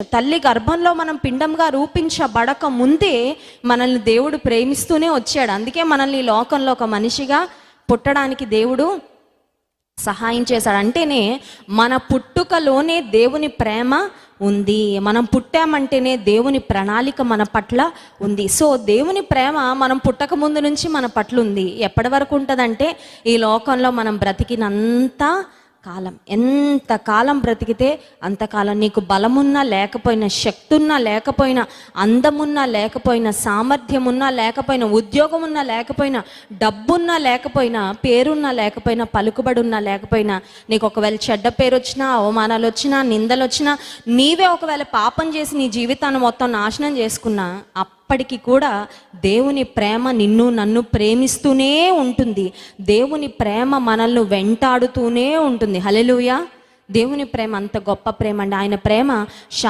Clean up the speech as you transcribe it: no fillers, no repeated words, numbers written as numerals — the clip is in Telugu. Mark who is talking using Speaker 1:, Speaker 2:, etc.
Speaker 1: తల్లి గర్భంలో మనం పిండంగా రూపించబడక ముందే మనల్ని దేవుడు ప్రేమిస్తూనే వచ్చాడు. అందుకే మనల్ని ఈ లోకంలో ఒక మనిషిగా పుట్టడానికి దేవుడు సహాయం చేశాడు. అంటేనే మన పుట్టుకలోనే దేవుని ప్రేమ ఉంది. మనం పుట్టామంటేనే దేవుని ప్రణాళిక మన పట్ల ఉంది. సో దేవుని ప్రేమ మనం పుట్టక ముందు నుంచి మన పట్ల ఉంది. ఎప్పటి వరకు ఉంటుందంటే ఈ లోకంలో మనం బ్రతికినంత కాలం. ఎంత కాలం బ్రతికితే అంతకాలం. నీకు బలమున్నా లేకపోయినా, శక్తి ఉన్నా లేకపోయినా, అందమున్నా లేకపోయినా, సామర్థ్యం ఉన్నా లేకపోయినా, ఉద్యోగం ఉన్నా లేకపోయినా, డబ్బున్నా లేకపోయినా, పేరున్నా లేకపోయినా, పలుకుబడి ఉన్నా లేకపోయినా, నీకు ఒకవేళ చెడ్డ పేరు వచ్చినా, అవమానాలు వచ్చినా, నిందలు వచ్చినా, నీవే ఒకవేళ పాపం చేసి నీ జీవితాన్ని మొత్తం నాశనం చేసుకున్నా, అప్పటికి కూడా దేవుని ప్రేమ నిన్ను నన్ను ప్రేమిస్తూనే ఉంటుంది. దేవుని ప్రేమ మనల్ని వెంటాడుతూనే ఉంటుంది. హల్లెలూయా. దేవుని ప్రేమ అంత గొప్ప ప్రేమ అండి. ఆయన ప్రేమ